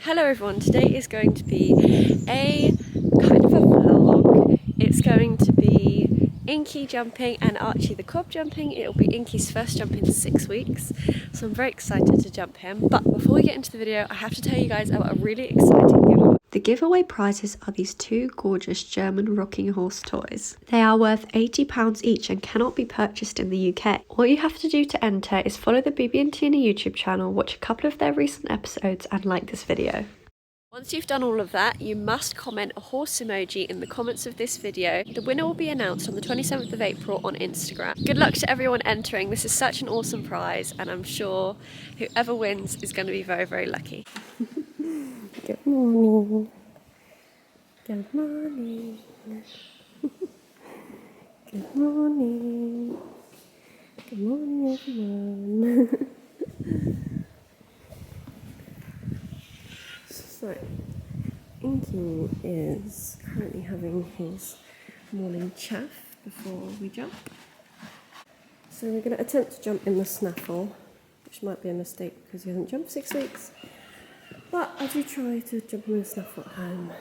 Hello everyone, today is going to be a kind of a vlog. It's going to be Inky jumping and Archie the cob jumping. It'll be Inky's first jump in 6 weeks, so I'm very excited to jump him. But before we get into the video, I have to tell you guys about a really exciting giveaway. The giveaway prizes are these two gorgeous German rocking horse toys. They are worth £80 each and cannot be purchased in the UK. All you have to do to enter is follow the BB and Tina YouTube channel, watch a couple of their recent episodes and like this video. Once you've done all of that, you must comment a horse emoji in the comments of this video. The winner will be announced on the 27th of April on Instagram. Good luck to everyone entering. This is such an awesome prize and I'm sure whoever wins is going to be very, very lucky. Good morning. Good morning. Good morning. Good morning, everyone. So, Inky is currently having his morning chaff before we jump. So we're going to attempt to jump in the snaffle, which might be a mistake because he hasn't jumped 6 weeks. But I do try to jump in the snaffle at home.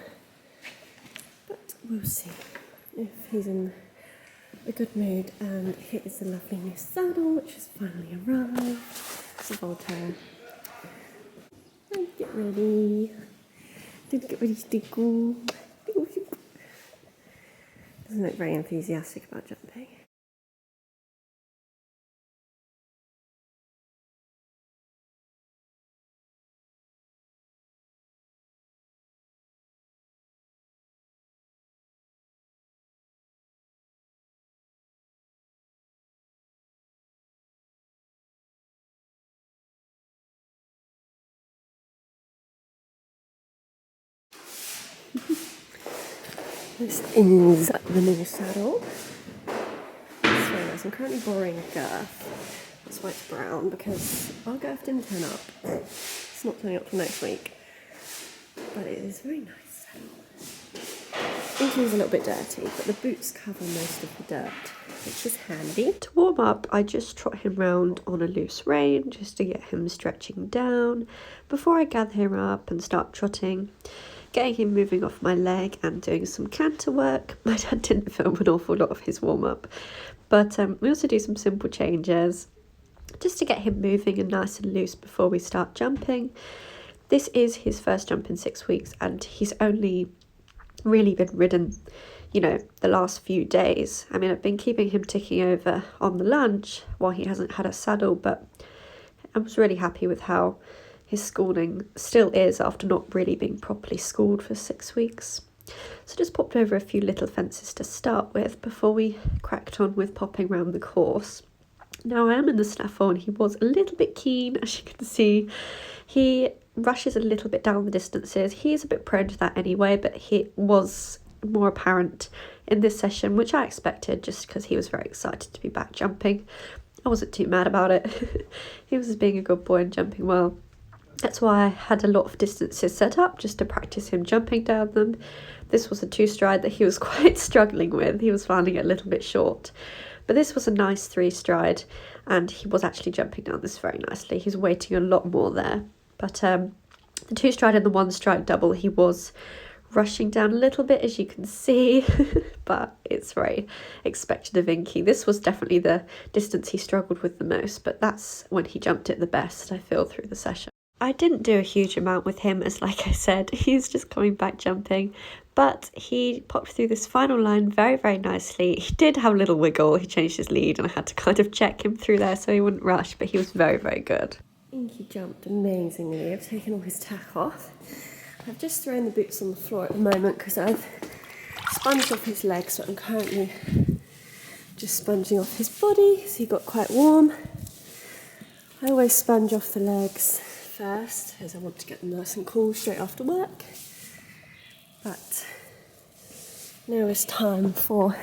But we'll see if he's in a good mood. And here is the lovely new saddle, which has finally arrived. It's a Voltaire. And get ready. Did get ready to go. Doesn't look very enthusiastic about jumping. This is the new saddle. It's very nice. I'm currently borrowing a girth. That's why it's brown, because our girth didn't turn up. It's not turning up till next week. But it is very nice saddle. Inky's a little bit dirty, but the boots cover most of the dirt, which is handy. To warm up, I just trot him round on a loose rein, just to get him stretching down, before I gather him up and start trotting. Getting him moving off my leg and doing some canter work. My dad didn't film an awful lot of his warm-up, but we also do some simple changes just to get him moving and nice and loose before we start jumping. This is his first jump in 6 weeks and he's only really been ridden, you know, the last few days. I mean, I've been keeping him ticking over on the lunge while he hasn't had a saddle, but I was really happy with how his schooling still is after not really being properly schooled for 6 weeks. So just popped over a few little fences to start with before we cracked on with popping around the course. Now I am in the snaffle and he was a little bit keen, as you can see. He rushes a little bit down the distances. He's a bit prone to that anyway, but he was more apparent in this session, which I expected just because he was very excited to be back jumping. I wasn't too mad about it. He was being a good boy and jumping well. That's why I had a lot of distances set up just to practice him jumping down them. This was a 2-stride that he was quite struggling with. He was finding it a little bit short. But this was a nice 3-stride and he was actually jumping down this very nicely. He's waiting a lot more there. But the 2-stride and the 1-stride double, he was rushing down a little bit, as you can see, but it's very expected of Inky. This was definitely the distance he struggled with the most, but that's when he jumped it the best, I feel, through the session. I didn't do a huge amount with him, as like I said, he's just coming back jumping, but he popped through this final line very, very nicely. He did have a little wiggle, he changed his lead and I had to kind of check him through there so he wouldn't rush, but he was very, very good. Inky jumped amazingly. I've taken all his tack off. I've just thrown the boots on the floor at the moment because I've sponged off his legs, so I'm currently just sponging off his body, so he got quite warm. I always sponge off the legs first, as I want to get them nice and cool straight after work. But now it's time for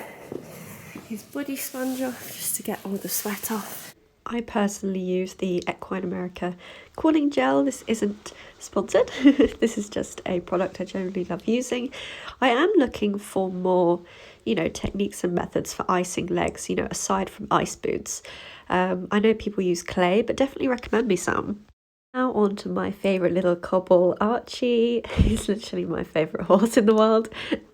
his body sponge off, just to get all the sweat off. I personally use the Equine America cooling gel. This isn't sponsored. This is just a product I generally love using. I am looking for more, you know, techniques and methods for icing legs, you know, aside from ice boots. I know people use clay, but definitely recommend me some. Now on to my favourite little cobble, Archie. He's literally my favourite horse in the world.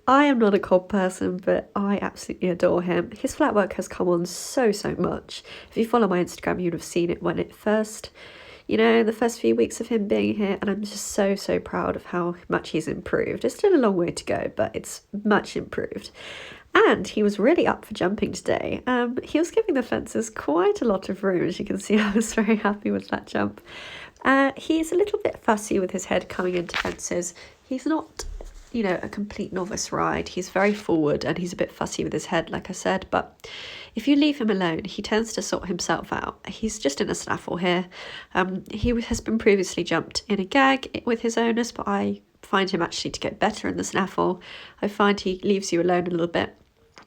I am not a cob person, but I absolutely adore him. His flat work has come on so much. If you follow my Instagram, you'd have seen it when it first, the first few weeks of him being here, and I'm just so proud of how much he's improved. There's still a long way to go, but it's much improved. And he was really up for jumping today. He was giving the fences quite a lot of room, as you can see. I was very happy with that jump. He's a little bit fussy with his head coming into fences. He's not, a complete novice ride. He's very forward and he's a bit fussy with his head, like I said. But if you leave him alone, he tends to sort himself out. He's just in a snaffle here. He has been previously jumped in a gag with his owners, but I find him actually to get better in the snaffle. I find he leaves you alone a little bit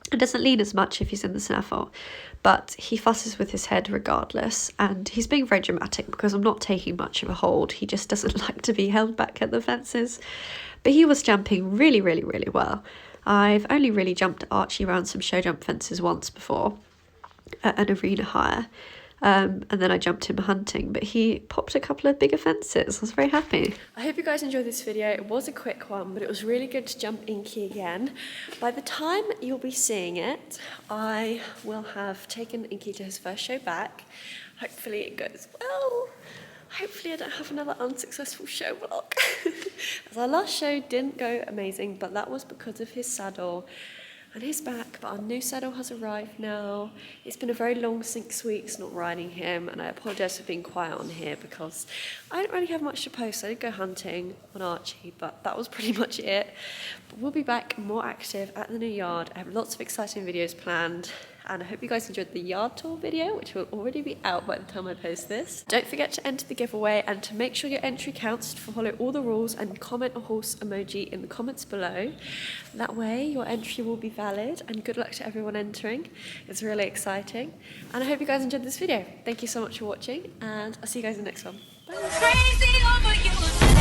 and doesn't lean as much if he's in the snaffle, but he fusses with his head regardless, and he's being very dramatic because I'm not taking much of a hold. He just doesn't like to be held back at the fences. But he was jumping really well. I've only really jumped Archie around some show jump fences once before at an arena hire, and then I jumped him hunting, but he popped a couple of bigger fences. I was very happy. I hope you guys enjoyed this video. It was a quick one, but it was really good to jump Inky again. By the time you'll be seeing it, I will have taken Inky to his first show back. Hopefully it goes well. Hopefully I don't have another unsuccessful show vlog. As our last show didn't go amazing, but that was because of his saddle and his back, but our new saddle has arrived now. It's been a very long 6 weeks not riding him, and I apologise for being quiet on here because I don't really have much to post. I did go hunting on Archie, but that was pretty much it. But we'll be back more active at the new yard. I have lots of exciting videos planned, and I hope you guys enjoyed the yard tour video, which will already be out by the time I post this. Don't forget to enter the giveaway, and to make sure your entry counts, to follow all the rules and comment a horse emoji in the comments below. That way your entry will be valid, and good luck to everyone entering. It's really exciting, and I hope you guys enjoyed this video. Thank you so much for watching, and I'll see you guys in the next one. Bye.